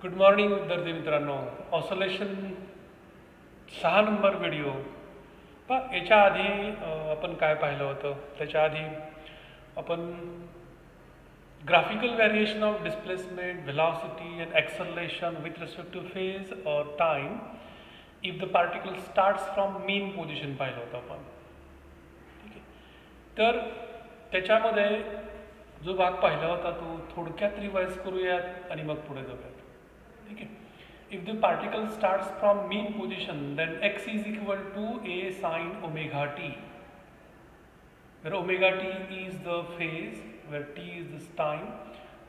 Good morning विद्यार्थी मित्रांनो. Oscillation 6 number video याच्या आधी आपण काय पाहिलं होतं. त्याच्या आधी आपण graphical variation of displacement, velocity and acceleration with respect to phase or time if the particle starts from mean position पाहिलं होतं आपण. ठीक आहे. तर त्याच्यामध्ये जो भाग पाहिला होता तो थोडक्यात रिवाइज करूयात आणि मग पुढे जाऊयात. ठीक आहे. If the particle starts from mean position then x is equal to a sin omega t, where omega t is the phase, where t is this time,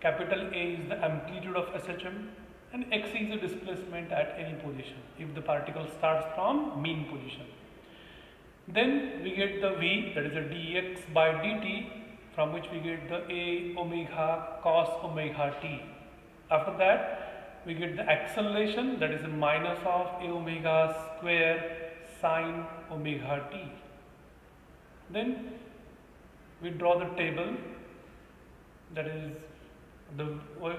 capital A is the amplitude of SHM, and x is the displacement at any position if the particle starts from mean position. Then we get the v, that is the dx by dt, from which we get the a omega cos omega t. After that we get the acceleration, that is the minus of a omega square sin omega t. Then we draw the table, that is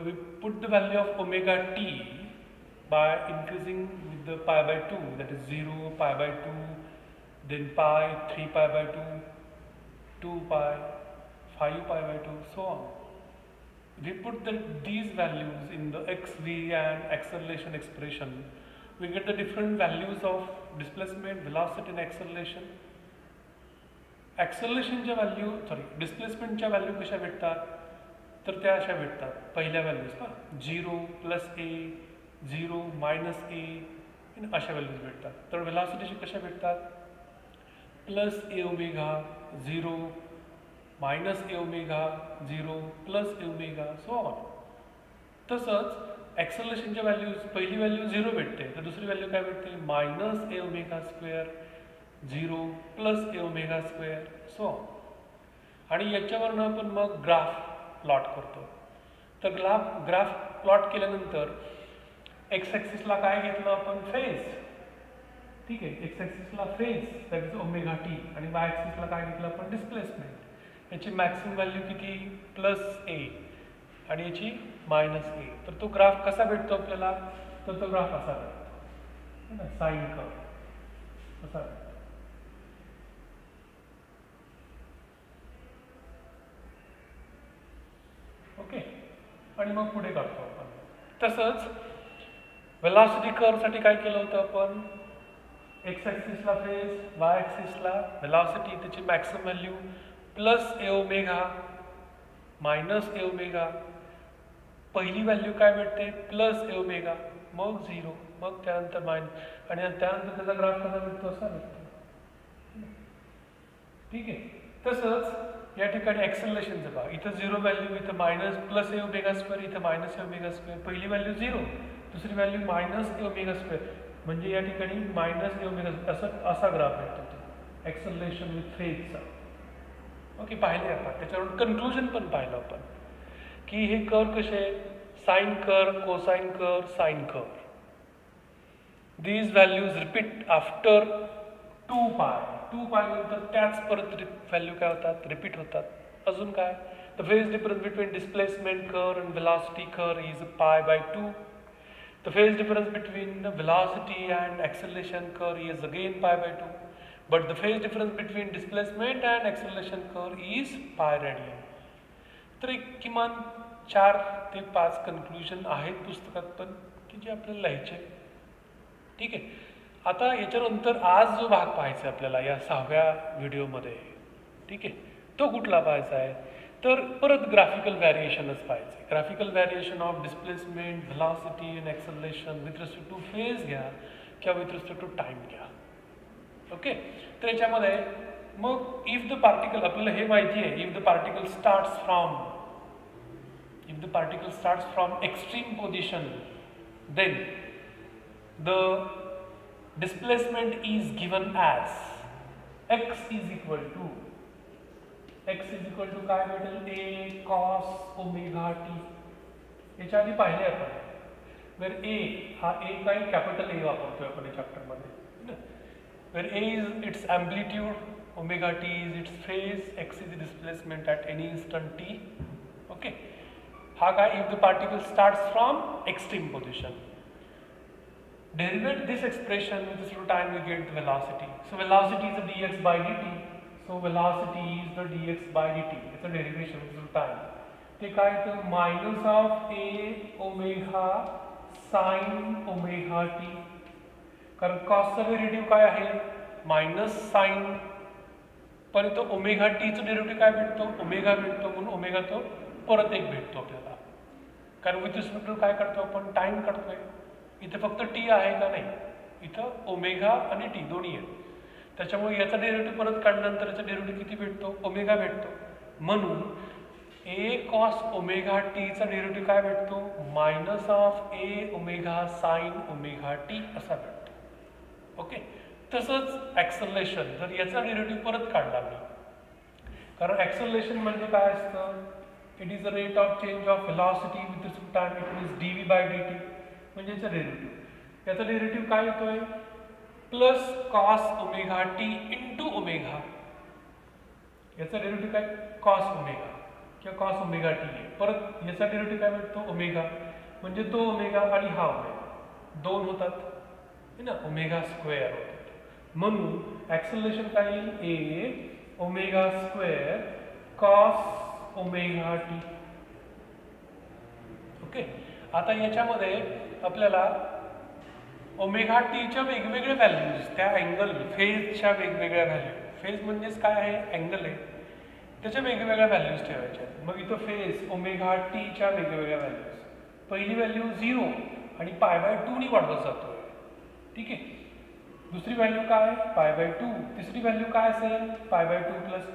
we put the value of omega t by increasing with the pi by 2, that is 0, pi by 2, then pi, 3 pi by 2, 2 pi, 5 pi by 2, so on. We put these values in the x, v and acceleration expression. We get the different values of displacement, velocity and acceleration. Accelerationच्या value डिस्प्लेसमेंटच्या value कशा भेटतात तर त्या अशा भेटतात. पहिल्या values का 0 प्लस ए, 0 मायनस ए, अशा व्हॅल्यूज भेटतात. तर व्हेलॉसिटीचे कशा भेटतात plus A omega 0 minus A omega 0 plus A omega so on. तसंच ॲक्सेलरेशनच्या व्हॅल्यूज पहिली व्हॅल्यू 0 भेटते तर दुसरी व्हॅल्यू काय भेटते minus A omega square 0 plus A omega square so on. आणि याच्यावरनं आपण मग ग्राफ प्लॉट करतो. तर ग्राफ प्लॉट केल्यानंतर एक्स ॲक्सिसला काय घेतलं आपण फेज. ठीक आहे. एक्स ॲक्सिसला phase that is omega T आणि वाय ॲक्सिसला काय घेतलं आपण डिस्प्लेसमेंट. याची मॅक्सिमम व्हॅल्यू किती प्लस ए आणि याची मायनस ए. तर तो ग्राफ कसा भेटतो आपल्याला तर तो ग्राफ असा भेटतो ना साइन कर्व असा भेटतो. ओके. आणि मग पुढे काढतो आपण. तसंच व्हेलॉसिटी कर्वसाठी काय केलं होतं आपण एक्स ॲक्सिसला फेज, वाय ॲक्सिसला व्हेलॉसिटी, त्याची maximum value plus A omega minus A omega. पहिली व्हॅल्यू काय भेटते प्लस ए ओमेगा, मग 0, मग त्यानंतर मायनस आणि त्यानंतर त्याचा ग्राफ कसा भेटतो असा भेटतो. ठीक आहे. तसंच या ठिकाणी ॲक्सेलरेशनचं पहा, इथं 0 व्हॅल्यू, इथं minus plus A omega square, इथं मायनस ए ओमेगा स्क्वेअर. पहिली व्हॅल्यू 0, दुसरी value minus A omega square, म्हणजे या ठिकाणी मायनस ए ओमेगा असा ग्राफ भेटतो ॲक्सेलरेशन विथ फेजचा. ओके. पाहिले आपण त्याच्यावरून कन्क्लुजन पण पाहिलं आपण की हे कर्व कसे sine curve, cosine curve, sine curve. These values repeat after 2 पाय नंतर त्याच परत व्हॅल्यू काय होतात रिपीट होतात. अजून काय the phase difference between displacement curve and velocity curve is pi by 2. The phase difference between the velocity and acceleration curve is again pi by 2. But the phase difference between displacement and acceleration curve is pi radian. तर एक किमान 4 ते 5 conclusion आहेत पुस्तकात पण की जे आपल्याला लिहायचे. ठीक आहे. आता याच्यानंतर आज जो भाग पाहायचा आपल्याला या 6व्या व्हिडिओमध्ये, ठीक आहे, तो कुठला पाहायचा आहे तर परत ग्राफिकल व्हॅरिएशनच पाहायचं. Graphical variation of displacement, velocity and acceleration with respect to phase घ्या किंवा विथ रिस्पेक्ट टू टाइम घ्या. ओके. तर याच्यामध्ये मग इफ द पार्टिकल आपल्याला हे माहिती आहे if the particle starts from extreme position then the displacement is given as x is equal to काय भेटेल ए कॉस ओमेगा टी. याच्या आधी पाहिले आपण वेर ए हा ए काय कॅपिटल ए वापरतोय आपण या चॅप्टरमध्ये. Where a is its amplitude, omega t is its phase, x is the displacement at any instant t. Okay. हा काय, if the particle starts from extreme position. Derivate this expression with respect to time, we get the velocity. So velocity is the dx by dt. So velocity is the dx by dt. It's a derivation with respect to time. ते काय तर minus of a omega sin omega t. कारण cos चा derivative काय आहे minus sign, परत omega टीचं derivative काय भेटतो ओमेगा भेटतो, म्हणून ओमेगा तो परत एक भेटतो आपल्याला. कारण विथ रिस्पेक्ट टू काय करतो आपण टाइम काढतोय. इथे फक्त टी आहे का नाही, इथं ओमेगा आणि टी दोन्ही आहेत. त्याच्यामुळे याचा डेरिव्हेटिव्ह परत काढल्यानंतर याचा डेरिव्हेटिव्ह किती भेटतो ओमेगा भेटतो. म्हणून ए कॉस ओमेगा टीचा डेरिव्हेटिव्ह काय भेटतो minus of A omega sine omega T असा भेटतो. ओके. तसंच ॲक्सलरेशन, जर याचा डेरिव्हेटिव्ह परत काढला मी, कारण ॲक्सलरेशन म्हणजे काय असतं, it is the rate of change of velocity with respect time, it means D V by D T. म्हणजे याचा डेरिव्हेटिव्ह, याचा डेरिव्हेटिव्ह काय येतोय plus cos omega T into omega. याचा डेरिव्हेटिव्ह काय कॉस ओमेगा किंवा कॉस ओमेगा टी आहे. परत याचा डेरिव्हेटिव्ह काय भेटतो ओमेगा, म्हणजे तो ओमेगा आणि हा ओमेगा दोन होतात है ना, ओमेगा स्क्वेअर होतात. म्हणून ॲक्सलरेशन काय येईल A omega square cos omega T. Okay. आता याच्यामध्ये आपल्याला ओमेगा टीच्या वेगवेगळ्या व्हॅल्यूज, त्या अँगल फेजच्या वेगवेगळ्या व्हॅल्यू, फेज म्हणजेच काय आहे अँगल आहे, त्याच्या वेगवेगळ्या व्हॅल्यूज ठेवायच्या. मग इथं फेज ओमेगा टीच्या वेगवेगळ्या व्हॅल्यूज, पहिली व्हॅल्यू 0 आणि π/2 नी वाढवत जातोय. ठीक आहे. दुसरी व्हॅल्यू काय π/2, तिसरी व्हॅल्यू काय असेल π/2 प्लस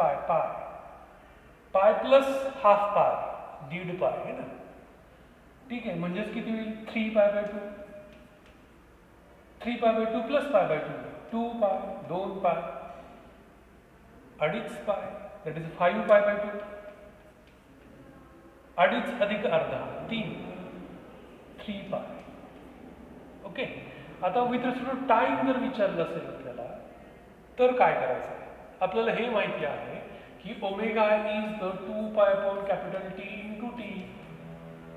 पाय प्लस हाफ पाय दीड पाय है ना. ठीक आहे. म्हणजेच किती होईल 3π/2, 3π/2 प्लस π/2 2 पाय 2 पाय अडीच पाय, दॅट इज 5π/2, अडीच अधिक अर्धा 3 पाय. ओके. आता विथ रिस्पेक्ट टू टाइम जर विचारलं असेल आपल्याला तर काय करायचं आहे, आपल्याला हे माहिती आहे की omega is the 2π/T into T.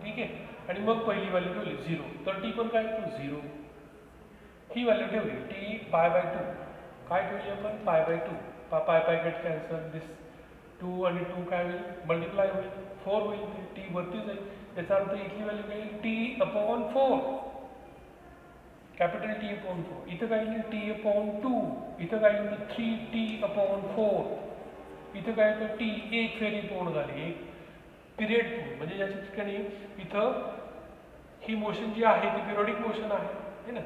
ठीक आहे. आणि मग पहिली व्हॅल्यू ठेवली 0, तर टी पण काय तो 0. ही व्हॅल्यू ठेवली टी π/2, काय ठेवली आपण π/2, पाय गेट कॅन्सल, दिस 2 आणि 2 काय होईल मल्टिप्लाय होईल 4 होईल, टी वरती जाईल. याचा अर्थ इथली व्हॅल्यू काय T/4, कॅपिटल T/4. इथं काय येईल T/2, इथं काय येईल 3T/4, इथं काय येतं टी एक फेरी पूर्ण झाली, एक पिरियड पूर्ण, म्हणजे याच्या ठिकाणी इथं ही मोशन जी आहे ती पिरियडिक मोशन आहे ना.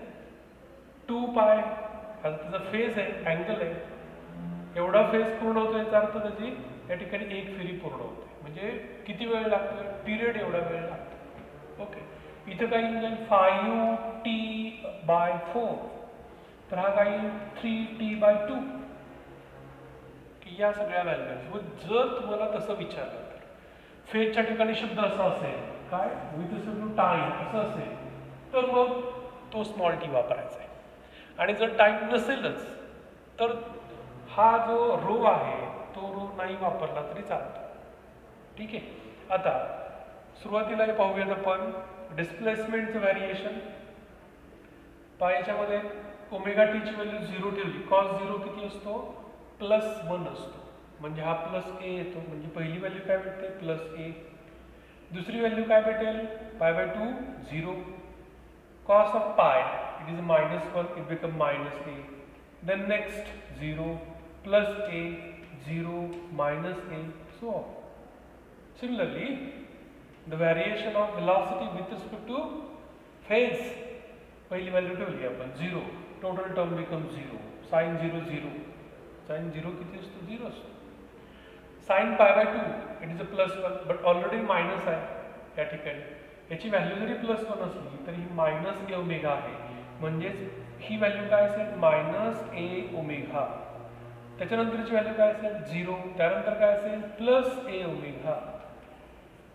2π आता त्याचा फेज आहे अँगल आहे, एवढा फेज पूर्ण होतो याचा अर्थ त्याची या ठिकाणी एक फेरी पूर्ण होते. म्हणजे किती वेळ लागतो पिरियड एवढा वेळ लागतो. ओके. इथं काय येईल 5T/4, तर हा काय येईल 3T/2. या सगळ्या व्हॅल्यूज. जर तुम्हाला तसं विचारलं तर फेजच्या ठिकाणी शब्द असा असेल काय विथ रिस्पेक्ट टू टाइम असं असेल तर मग तो स्मॉल टी वापरायचा आहे. आणि जर टाइम नसेलच तर हा जो रो आहे तो रो नाही वापरला तरी चालतो. ठीक आहे. आता सुरुवातीला हे पाहूयात आपण डिस्प्लेसमेंटचं व्हॅरिएशन. याच्यामध्ये ओमेगा टीची व्हॅल्यू 0 ठेवली, कॉस 0 किती असतो +1 असतो, म्हणजे हा +a येतो. म्हणजे पहिली व्हॅल्यू काय भेटते +a, दुसरी व्हॅल्यू काय भेटेल π/2 0, cos of pi it is -1, it become -a, then next 0 plus a 0 minus a, so on. Similarly the variation of velocity with respect to phase, पहिली व्हॅल्यू ठेवली आपण 0, total term become 0, sin 0 0, sin 0 किती असतो 0 असतो. sin π/2 it is a +1, but already minus आहे या ठिकाणी. याची व्हॅल्यू जरी +1 असली तरी ही -a ओमेगा आहे, म्हणजेच ही व्हॅल्यू काय असेल -a ओमेगा. त्याच्यानंतरची व्हॅल्यू काय असेल 0, त्यानंतर काय असेल +a ओमेगा,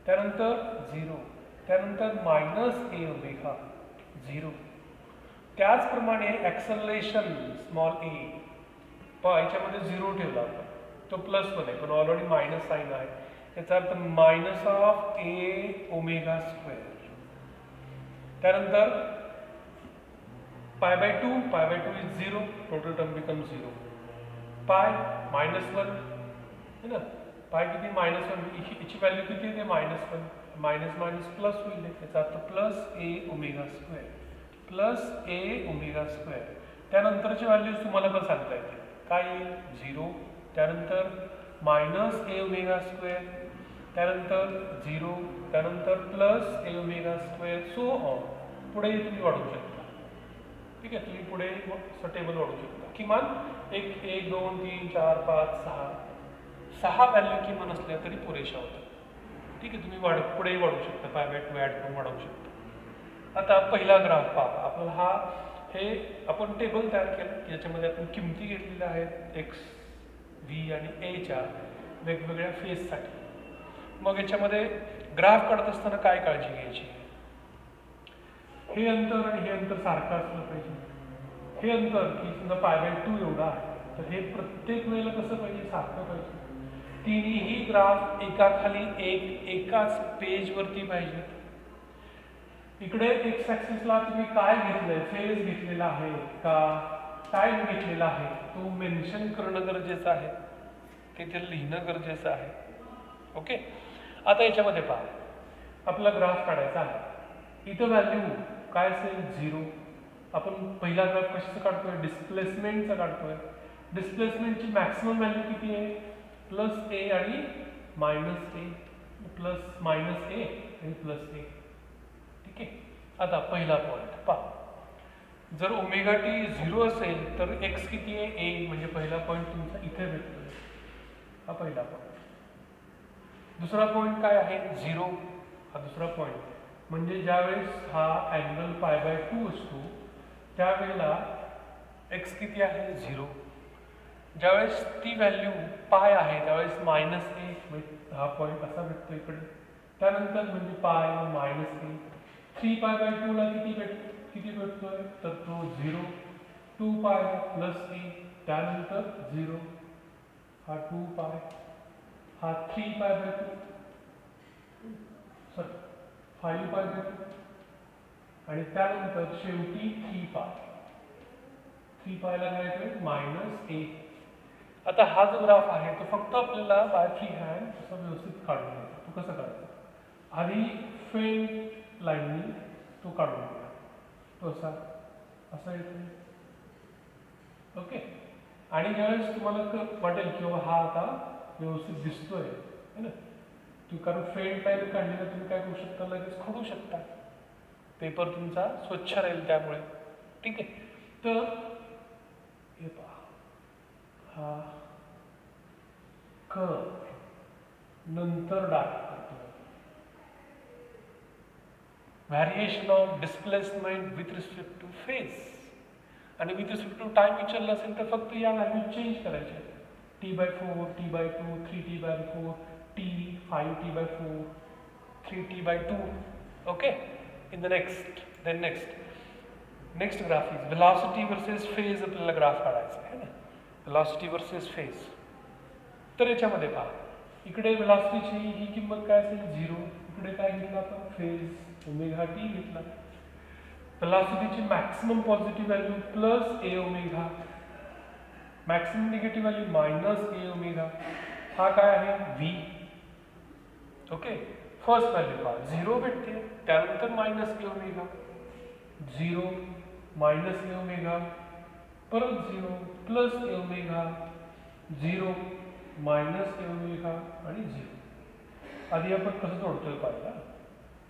त्यानंतर 0, त्यानंतर -a ओमेगा 0. त्याचप्रमाणे ॲक्सलरेशन स्मॉल a, याच्यामध्ये 0 ठेवला आपण, तो +1 आहे पण ऑलरेडी मायनस साइन आहे, याचा अर्थ minus of A omega square. त्यानंतर pi by two is 0, total term become 0. Pi -1 है ना, पाय किती -1, याची व्हॅल्यू किती आहे ते -1, मायनस मायनस प्लस होईल, याचा अर्थ plus A omega square, plus A omega square. त्यानंतरची व्हॅल्यूज तुम्हाला पण सांगता येते, काय येईल 0, त्यानंतर मायनस ए ओमेगा स्क्वेअर, त्यानंतर 0, त्यानंतर plus A omega square, so on. पुढे तुम्ही वाढवू शकता. ठीक आहे, तुम्ही पुढे टेबल वाढवू शकता. किमान एक 2 3 4 5 6 व्हॅल्यू किमान असल्या तरी पुरेशा होतात. ठीक आहे, तुम्ही पुढेही वाढवू शकता, पाय बाय 2 ॲड करून वाढवू शकता. आता पहिला ग्राफ पहा. आपल्याला हे आपण टेबल तयार केलं की ज्याच्यामध्ये आपण किमती घेतलेल्या आहेत एक्स, व्ही आणि एच्या वेगवेगळ्या फेजसाठी. मग याच्यामध्ये ग्राफ काढत असताना काय काळजी घ्यायची, हे अंतर आणि हे अंतर सारखं असलं पाहिजे. हे अंतर की समजा पाय बाय 2 एवढा आहे, तर हे प्रत्येक वेळेला कसं पाहिजे, सारखं पाहिजे. तिन्ही ग्राफ एकाखाली एक एकाच पेजवरती पाहिजेत. इकडे एक्स ॲक्सिसला तुम्ही काय घेतलंय, फेज घेतलेला आहे का टाइम घेतलेला आहे, तो मेन्शन करणं गरजेचं आहे, ते लिहिणं गरजेचं आहे. ओके, आता याच्यामध्ये पहा, आपला ग्राफ काढायचा आहे. इथं व्हॅल्यू काय असेल 0. आपण पहिला ग्राफ कशाचा काढतोय, डिस्प्लेसमेंटचा काढतोय. डिस्प्लेसमेंटची मॅक्सिमम व्हॅल्यू किती आहे, प्लस ए आणि मायनस ए, प्लस मायनस ए आणि प्लस ए. ठीक आहे, आता पहिला पॉईंट पहा. जर ओमेगा टी 0 असेल तर एक्स किती आहे, ए, म्हणजे पहिला पॉईंट तुमचा इथे भेटतोय. हा पहिला पॉईंट. दुसरा पॉईंट काय आहे, 0. हा दुसरा पॉईंट. म्हणजे ज्यावेळेस हा अँगल पाय बाय 2 असतो त्यावेळेला एक्स किती आहे, 0. ज्यावेळेस ती व्हॅल्यू पाय आहे त्यावेळेस -1, म्हणजे हा पॉईंट असा भेटतो इकडे. त्यानंतर म्हणजे पाय -a. 3 पाय बाय 2 ला किती भेटतोय, तर तो 0. 2 पाय प्लस a, त्यानंतर 0. हा 2 पाय, हा 3 pi by 2, sorry 5 pi by 2, आणि त्यानंतर शेवटी 3 पाय. 3 पायला काय येतोय, -a. आता हा जो ग्राफ आहे तो फक्त आपल्याला बाय फ्री हँड असं व्यवस्थित काढून घ्यायचा. तो कसं काढायचा, आधी फेंट लाईननी तो काढून घ्या. तो असा येतो. ओके, आणि ज्यावेळेस तुम्हाला वाटेल की हा आता व्यवस्थित दिसतोय है ना, तुम्ही कारण फेंट लाईन काढलेला तुम्ही काय करू शकता, लगेच खोडू शकता. पेपर तुमचा स्वच्छ राहील त्यामुळे. ठीक आहे, तर हे पहा, हा कर्व नंतर डार्क करतो. Variation of displacement with respect to phase, आणि विथ रिस्पेक्ट टू टाइम विचारलं असेल तर फक्त या व्हॅल्यू चेंज करायच्या. t/4, t/2, 3t/4, t, 5t/4, 3t/2. Okay, in the next graph is velocity versus phase. आपल्याला ग्राफ काढायचा आहे ना, वेलॉसिटी वर्सेस फेज. तर याच्यामध्ये पहा, इकडे वेलॉसिटीची ही किंमत काय असेल, 0. इकडे काय घेतलं आपण, फेज ओमेगा टी घेतला. वेलॉसिटीची maximum positive value plus A omega, maximum negative value minus A omega. हा काय आहे, व्ही. ओके, फर्स्ट व्हॅल्यू पहा 0 भेटते, त्यानंतर minus A omega, 0 minus A omega, परत 0 plus A omega, 0 minus A omega आणि 0. आधी आपण कसं जोडतोय पाहिला,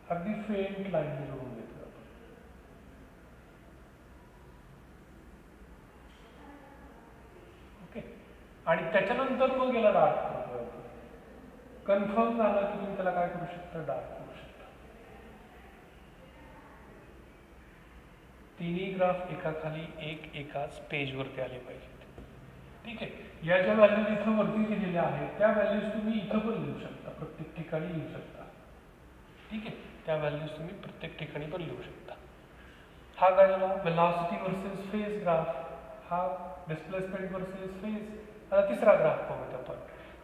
अगदी फेंट लाईन जोडून घेतोय आपण. ओके, आणि त्याच्यानंतर मग याला डार्क करतोय आपण. कन्फर्म झालं की तुम्ही त्याला काय करू शकता, डार्क करू शकता. तिन्ही ग्राफ एकाखाली एक एकाच पेजवरती आले पाहिजेत. ठीक आहे, या ज्या व्हॅल्यूज इथं वरती दिलेल्या आहेत त्या व्हॅल्यूज तुम्ही इथं पण लिहू शकता, प्रत्येक ठिकाणी लिहू शकता. ठीक आहे, त्या व्हॅल्यूज तुम्ही प्रत्येक ठिकाणी पण लिहू शकता. हा काय झाला, वेलॉसिटी वर्सेस फेज ग्राफ, हा डिस्प्लेसमेंट वर्सेस फेज. आता तिसरा ग्राफ पाहूयात आपण.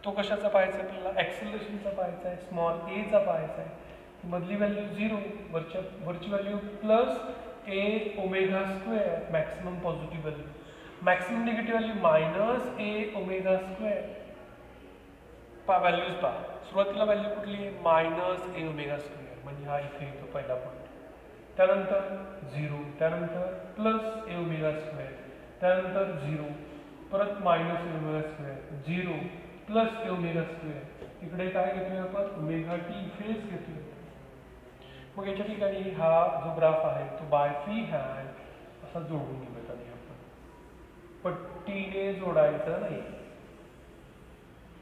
तो कशाचा पाहायचा आहे आपल्याला? ॲक्सेलरेशनचा पाहायचा आहे, स्मॉल एचा पाहायचा आहे. मधली व्हॅल्यू 0, वरची value plus A omega square maximum positive value, maximum negative value minus A omega square. Values पहा, सुरुवातीला व्हॅल्यू कुठली आहे? मायनस ए ओमेगा स्क्वेअर, म्हणजे हा इथे येतो पहिला पॉईंट. त्यानंतर 0, त्यानंतर प्लस ए ओमेगा स्क्वेअर, त्यानंतर 0, परत minus A omega square, 0 plus A omega square. इकडे काय घेतोय आपण? ओमेगा टी फेज घेतोय. मग याच्या ठिकाणी हा जो ग्राफ आहे तो बाय फ्री हँड असा जोडून घेऊयात आधी आपण, पट्टीने जोडायचं नाही.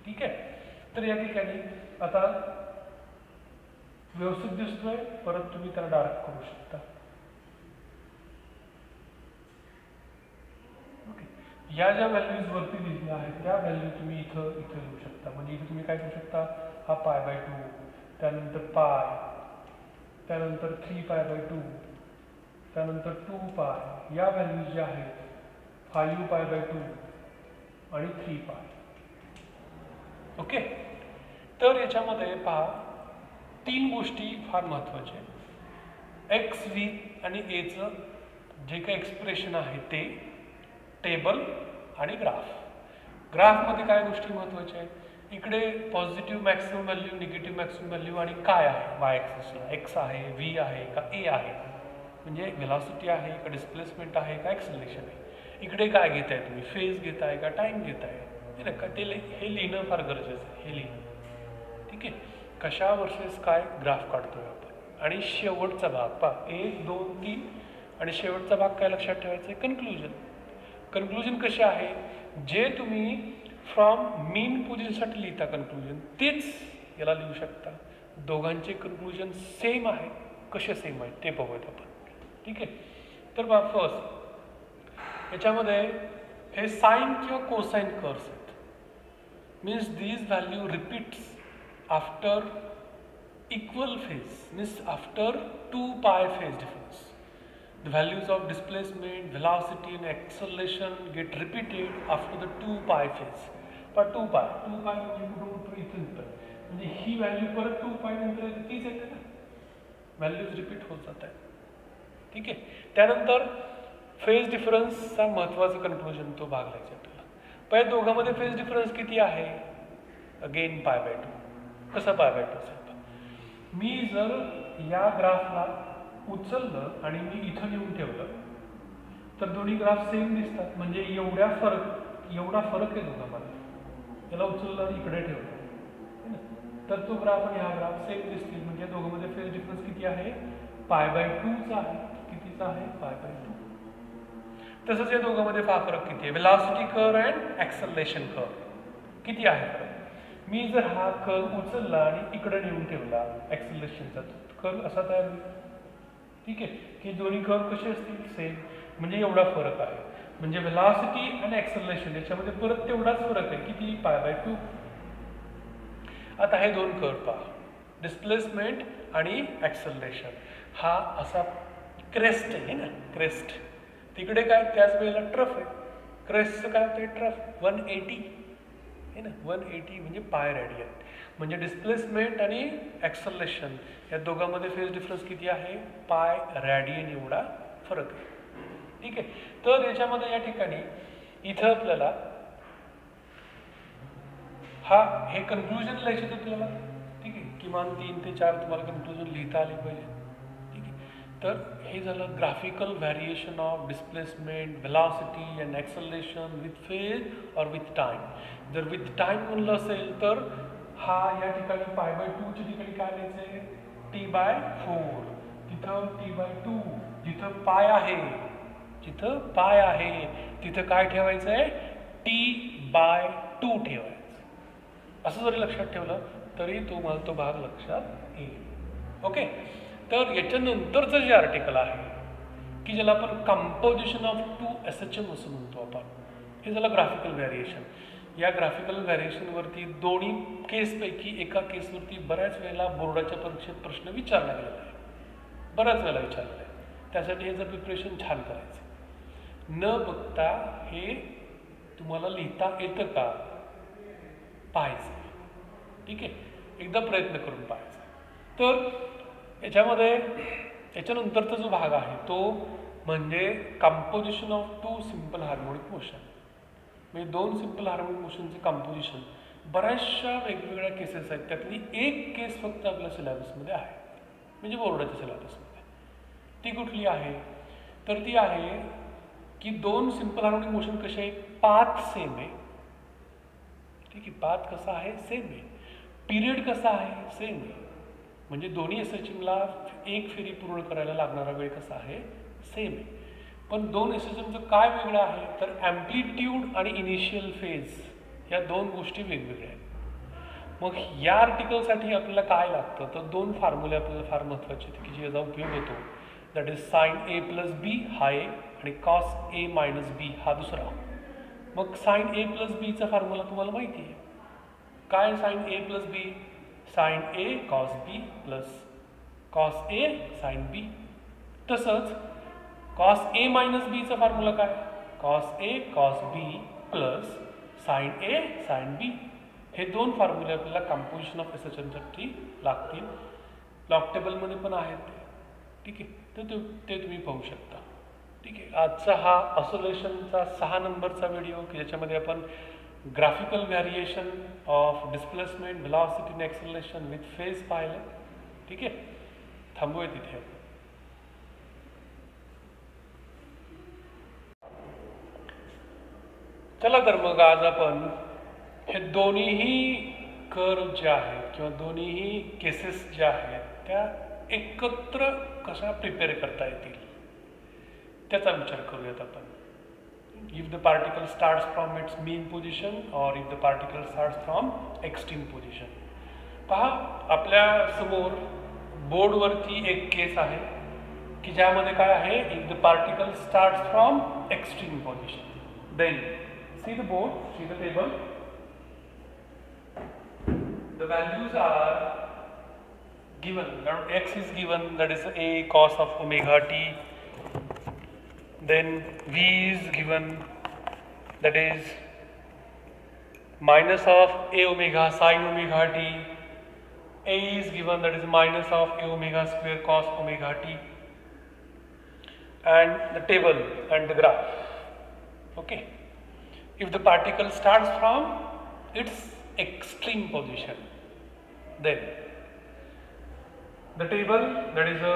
ठीक आहे. तर या ठिकाणी आता व्यवस्थित दिसतोय, परत तुम्ही त्याला डार्क करू शकता. ओके. या ज्या व्हॅल्यूज वरती दिसल्या आहेत त्या व्हॅल्यू तुम्ही इथं लिहू शकता. म्हणजे इथे तुम्ही काय करू शकता? हा π/2, त्यानंतर पाय, त्यानंतर 3π/2, त्यानंतर 2π. या व्हॅल्यूज ज्या आहेत 5π/2 आणि 3π. ओके. तर याच्यामध्ये पहा 3 गोष्टी फार महत्त्वाच्या आहेत. एक्स, व्ही आणि एचं जे काही एक्सप्रेशन आहे ते, टेबल आणि ग्राफ. ग्राफमध्ये काय गोष्टी महत्त्वाच्या आहेत? इकडे positive maximum value, negative maximum value आणि काय आहे वाय ॲक्सिसला? एक्स आहे, व्ही आहे का ए आहे, म्हणजे व्हेलॉसिटी आहे का डिस्प्लेसमेंट आहे का ॲक्सेलरेशन आहे. इकडे काय घेताय तुम्ही? फेज घेताय का टाईम घेताय? हे नका ते हे लिहिणं फार गरजेचं आहे, हे लिहिणं. ठीक आहे. कशा वर्सेस काय ग्राफ काढतोय आपण. आणि शेवटचा भाग पहा, 1, 2, 3 आणि शेवटचा भाग काय लक्षात ठेवायचं आहे? कन्क्लुजन. कन्क्लुजन कसे आहे? जे तुम्ही फ्रॉम मीन पोझिशनसाठी लिहिता कन्क्लुजन, तेच याला लिहू शकता. दोघांचे कन्क्लुजन सेम आहे. कसे सेम आहेत ते बघूयात आपण. ठीक आहे. तर बघा, फर्स्ट याच्यामध्ये हे साईन किंवा कोसाईन कर्व्स आहेत. Means these value repeats after equal phase, means after 2π phase difference. The values of displacement, velocity and acceleration get repeated after the 2π phase. पण 2π म्हणजे कुठून इथून म्हणजे ही व्हॅल्यू परत 2π नंतर तीच येते ना, व्हॅल्यूज रिपीट होत जात आहेत. ठीक आहे. त्यानंतर फेज डिफरन्सचा महत्त्वाचं कन्क्लुजन तो भाग लिहायचा आपल्याला. पहिले दोघांमध्ये फेज डिफरन्स किती आहे? अगेन π/2. कसं π/2 असेल? मी जर या ग्राफला उचललं आणि मी इथं लिहून ठेवलं तर दोन्ही ग्राफ सेम दिसतात. म्हणजे एवढा फरक आहे दोघांमध्ये. याला उचललं आणि इकडे ठेवलं तर तो ग्राफ आणि हा ग्राफ सेम दिसतील. म्हणजे दोघांमध्ये फेज डिफरन्स किती आहे? π/2चा आहे. कितीचा आहे? π/2. तसंच या दोघांमध्ये फरक किती आहे? Velocity curve and acceleration curve किती आहे फरक? मी जर हा कर्व उचलला आणि इकडे नेऊन ठेवला ॲक्सेलरेशनचा कर्व असा तयार होईल. ठीक आहे. की दोन्ही कर्व कसे असतील? सेम. म्हणजे एवढा फरक आहे. म्हणजे वेलॉसिटी आणि ॲक्सेलरेशन याच्यामध्ये परत तेवढाच फरक आहे. किती? π/2. आता हे दोन कर्व पहा, डिस्प्लेसमेंट आणि ॲक्सेलरेशन. हा असा क्रेस्ट आहे ना, क्रेस्ट. तिकडे काय त्याच वेळेला ट्रफ आहे. क्रेस्टचं काय होतं? ट्रफ 180 आहे ना, 180 म्हणजे पाय रेडियन. म्हणजे डिस्प्लेसमेंट आणि ॲक्सेलरेशन या दोघांमध्ये फेज डिफरन्स किती आहे? पाय रेडियन एवढा फरक आहे. ठीक आहे. तर याच्यामध्ये या ठिकाणी इथं आपल्याला हे कन्क्लुजन लिहायचे होते आपल्याला. ठीक आहे. किमान 3 ते 4 तुम्हाला कन्क्लुजन लिहिता आले पाहिजे. ठीक आहे. तर हे झालं graphical variation of displacement, velocity and acceleration with phase और विथ टाइम. जर विथ टाइम म्हणलं असेल तर हा या ठिकाणी π/2च्या ठिकाणी काय लिहायचंय? t/4. तिथं t/2. जिथं पाय आहे तिथं काय ठेवायचंय? t/2 ठेवायचं. असं जरी लक्षात ठेवलं तरी तुम्हाला तो भाग लक्षात येईल. ओके. तर याच्यानंतरचं जे आर्टिकल आहे की ज्याला आपण कंपोजिशन ऑफ 2 SHM असं म्हणतो आपण, हे झालं ग्राफिकल व्हॅरिएशन. या ग्राफिकल व्हॅरिएशनवरती दोन्ही केसपैकी एका केसवरती बऱ्याच वेळेला बोर्डाच्या परीक्षेत प्रश्न विचारला गेलेला आहे, बऱ्याच वेळेला विचारलेला आहे. त्यासाठी हे जर प्रिपरेशन छान करायचं, न बघता हे तुम्हाला लिहिता येतं का पाहायचं. ठीक आहे, एकदा प्रयत्न करून पाहायचा. तर याच्यानंतरचा जो भाग आहे तो म्हणजे composition of to simple harmonic motion. म्हणजे दोन सिम्पल हार्मोनिक मोशनचे कंपोजिशन. बऱ्याचशा वेगवेगळ्या केसेस आहेत, त्यातली एक केस फक्त आपल्या सिलेबसमध्ये आहे, म्हणजे बोर्डाच्या सिलेबसमध्ये. ती कुठली आहे? तर ती आहे की दोन सिम्पल हार्मोनिक मोशन कसे आहे, पाथ सेम आहे, ठीक आहे, पाथ कसा आहे, सेम आहे, पिरियड कसा आहे, सेम आहे. म्हणजे दोन्ही एसएचएमला एक फेरी पूर्ण करायला लागणारा वेळ कसा आहे, सेम आहे. पण दोन एसएचएमचं काय वेगळं आहे, तर ॲम्प्लिट्यूड आणि इनिशियल फेज या दोन गोष्टी वेगवेगळ्या आहेत. मग या आर्टिकलसाठी आपल्याला काय लागतं, तर दोन फॉर्म्युले आपल्याला फार महत्त्वाचे आहेत की ज्याचा उपयोग होतो. That is sine A plus B हा एक आणि कॉस ए मायनस बी हा दुसरा. मग साइन ए प्लस बीचा फॉर्म्युला तुम्हाला माहिती आहे काय? Sign A plus B, sign A cos B plus cos A sine B. तसंच कॉस ए मायनस बीचा फॉर्म्युला काय? Cos A cos B plus sign A sine B. हे दोन फॉर्म्युले आपल्याला कंपोजिशन ऑफ एसएचएमसाठी लागतील. लॉग टेबलमध्ये पण आहेत ते, ठीक आहे, तर ते तुम्ही पाहू शकता. ठीक आहे, आजचा हा ऑसोलेशनचा 6 नंबरचा व्हिडिओ की ज्याच्यामध्ये आपण graphical variation of displacement, velocity आणि ॲक्सेलरेशन विथ फेज पाहिलं. ठीक आहे, थांबूया तिथे. चला तर मग आज आपण हे दोन्हीही कर्व जे आहेत किंवा दोन्हीही केसेस ज्या आहेत त्या एकत्र कशा प्रिपेअर करता येतील त्याचा विचार करूयात आपण. If the particle starts from its mean position or if the particle starts from extreme position. पहा, आपल्या समोर बोर्डवरती एक केस आहे की ज्यामध्ये काय आहे, if the particle starts from extreme position, then see the board, see the table. The values are given. Now x is given, that is a cos of omega t. Then v is given, that is minus of a omega sin omega t. A is given, that is minus of a omega square cos omega t. And the table and the graph. Okay. If the particle starts from its extreme position, then the table, that is a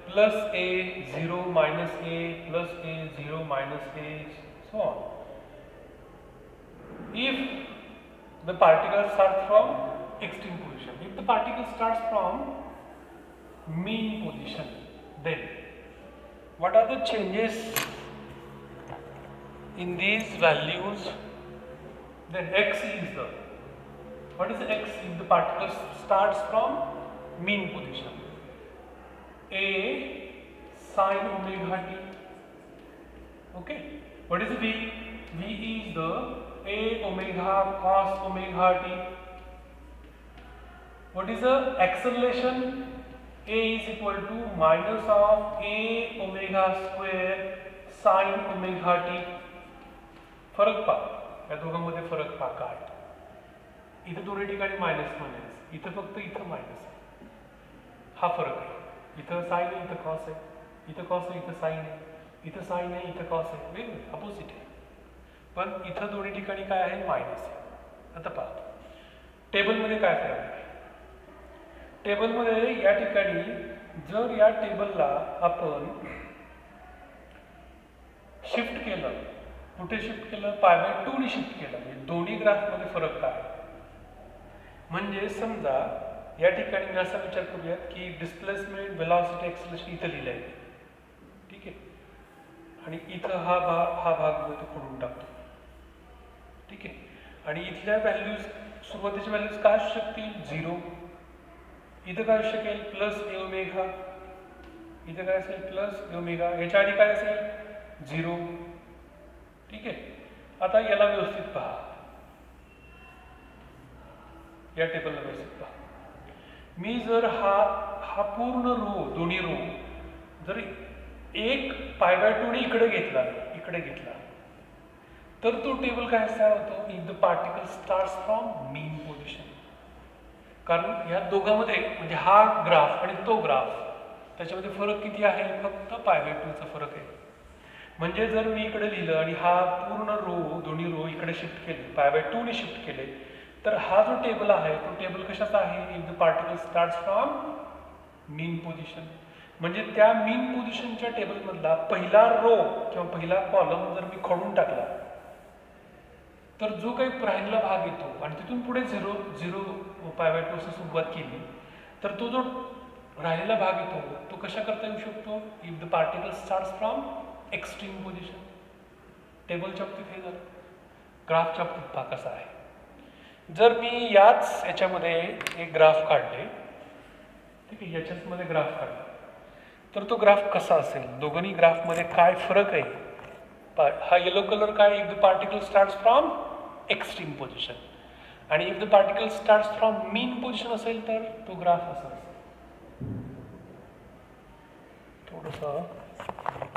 plus a 0 minus a plus a 0 minus a, so on. If the particle starts from extreme position, if the particle starts from mean position, then what are the changes in these values? Then x is the, what is x if the particle starts from mean position? A sin omega t. Okay, what is v? V is the a omega cos omega t. What is the acceleration? A is equal to minus of a omega square sin omega t. फरक पहा, या दोघांमध्ये फरक पहा काय. इथे दोन्ही ठिकाणी मायनस मायनस, इथं फक्त इथं मायनस आहे, हा फरक आहे. इथं साइन आहे, इथं कॉस आहे, इथं कॉस आहे, इथं साइन आहे, इथं साइन आहे, इथं कॉस आहे, वेगवेगळे अपोजिट आहे. पण इथं दोन्ही ठिकाणी काय आहे, मायनस आहे. आता पहा टेबलमध्ये काय फरक आहे. टेबलमध्ये या ठिकाणी जर या टेबलला आपण शिफ्ट केलं, कुठे शिफ्ट केलं, π/2 ने शिफ्ट केलं, म्हणजे दोन्ही ग्राफमध्ये फरक काय. म्हणजे समजा या ठिकाणी मी असा विचार करूयात की डिस्प्लेसमेंट, व्हेलॉसिटी, एक्सेलरेशन इथं लिहिलं आहे, ठीक आहे, आणि इथं हा भाग जो तो खोडून टाकतो, ठीक आहे. आणि इथल्या व्हॅल्यूज, सुरुवातीच्या व्हॅल्यूज काय असू शकतील, 0. इथं काय असू शकेल, प्लस ए ओमेगा, इथं काय असेल प्लस ए ओमेगा, याच्या आधी काय असेल 0, ठीक आहे. आता याला व्यवस्थित पहा, या टेबलला व्यवस्थित पहा. मी जर हा पूर्ण रो, दोन्ही रो जर एक π/2 ने इकडे घेतला तर तो टेबल काय तयार होतो, if the particle starts from mean position. कारण या दोघांमध्ये म्हणजे हा ग्राफ आणि तो ग्राफ त्याच्यामध्ये फरक किती आहे, फक्त π/2चा फरक आहे. म्हणजे जर मी इकडे लिहिलं आणि हा पूर्ण रो दोन्ही रो इकडे शिफ्ट केले π/2 ने शिफ्ट केले तर हा जो टेबल आहे तो टेबल कशाचा आहे, if the particle starts from mean position. म्हणजे त्या मीन पोझिशनच्या टेबलमधला पहिला रो किंवा पहिला कॉलम जर मी खोडून टाकला तर जो काही राहिलेला भाग येतो आणि तिथून पुढे 0 π/2 असं सुरुवात केली तर तो जो राहिलेला भाग येतो तो कशा करता येऊ शकतो, if the particle starts from extreme position. टेबलच्या बाबतीत हे झालं. ग्राफच्या बाबतीत पहा कसा आहे. जर मी याच्यामध्ये एक ग्राफ काढले, ठीक आहे, याच्यामध्ये ग्राफ काढला तर तो ग्राफ कसा असेल, दोघांनी ग्राफमध्ये काय फरक आहे. हा येलो कलर काय, if the particle starts from extreme position आणि if the particle starts from mean position असेल तर तो ग्राफ असा असेल. थोडासा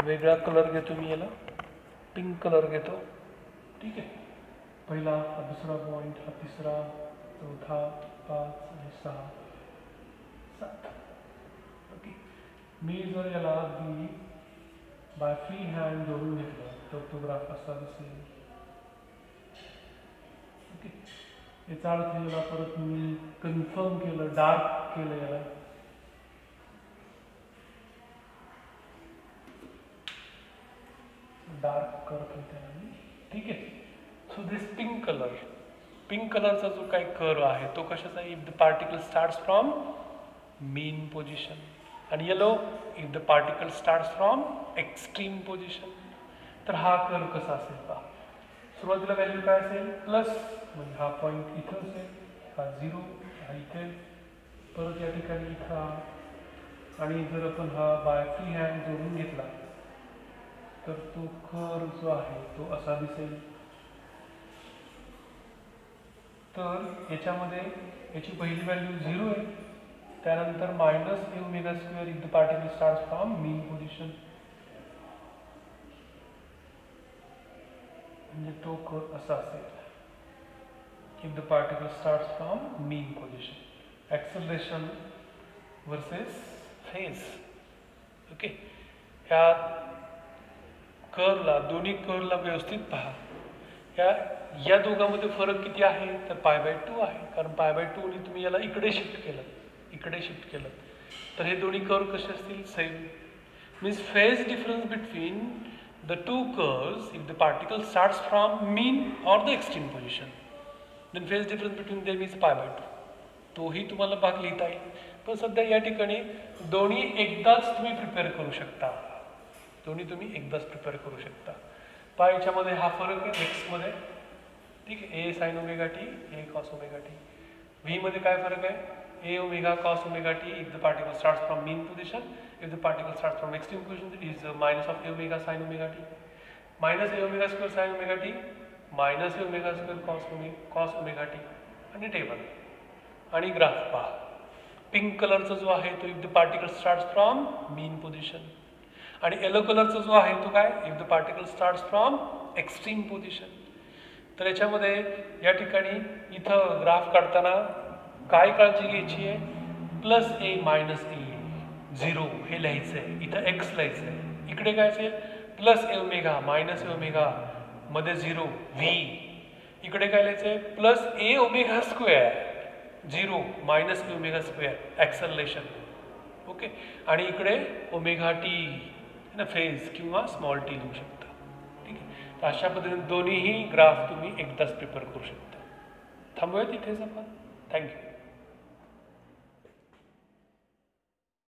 वेगळा कलर घेतो मी, याला पिंक कलर घेतो. ठीक आहे, पहिला हा दुसरा पॉइंट, हा तिसरा, चौथा, 5 आणि 6, 7. ओके, मी जर याला अगदी बाय फ्री हँड जोडून घेतलं तर तो ग्राफ असा दिसेल. ओके, याचा अर्थ याला परत मी कन्फर्म केलं, डार्क केलं, याला डार्क करतो त्याला मी. ठीक आहे, सो दिस पिंक कलरचा जो काही कर्व आहे तो कशाचा, if the particle starts from mean position. आणि yellow if the particle starts from extreme position. तर हा कर्व कसा असेल पहा. सुरुवातीला व्हॅल्यू काय असेल, प्लस, म्हणजे हा पॉईंट इथं असेल, हा 0, हा इथे, परत या ठिकाणी इथं. आणि जर आपण हा बाय फ्री हँड जोडून घेतला तर तो कर्व जो आहे तो असा दिसेल. तर याच्यामध्ये याची पहिली व्हॅल्यू 0 आहे, त्यानंतर -a⍵² if the particle starts from mean position. म्हणजे तो कर्व असा असेल, if the particle starts from mean position. Acceleration versus phase. Okay, ह्या कर्वला, दोन्ही कर्वला व्यवस्थित पहा. या दोघांमध्ये फरक किती आहे तर π/2 आहे, कारण π/2 ने तुम्ही याला इकडे शिफ्ट केलं तर हे दोन्ही कर्व कसे असतील, same. Means phase difference between the two curves if the particle starts from mean or the extreme position, then phase difference between them is π/2. तोही तुम्हाला भाग लिहिता येईल, पण सध्या या ठिकाणी दोन्ही एकदाच तुम्ही प्रिपेअर करू शकता. पहा याच्यामध्ये हा फरक आहे एक्समध्ये. ठीक आहे, a sin ωt, a cos ωt. v मध्ये काय फरक आहे, a cos ωt if the particle starts from mean position, if the particle starts from extreme position is minus of a sin ωt, minus a² sin ωt, minus a² cos ωt. आणि table आणि graph पहा. Pink कलरचा जो आहे तो if the particle starts from mean position आणि yellow कलरचा जो आहे तो काय, if the particle starts from extreme position. तर याच्यामध्ये या ठिकाणी इथं ग्राफ काढताना काय काळजी घ्यायची आहे, +a - a 0 हे लिहायचं आहे, इथं x लिहायचं आहे. इकडे काय असेल, +a⍵, -a⍵, मध्ये 0 v. इकडे काय लिहायचं आहे, +a⍵², 0 -a⍵², ॲक्सेलरेशन. ओके, आणि इकडे ωt फेज किंवा स्मॉल t लिहू शकता. ठीक आहे, तर अशा पद्धतीने दोन्हीही ग्राफ तुम्ही एकदाच प्रिपेअर करू शकता. थांबूया तिथेच आपण. थँक्यू.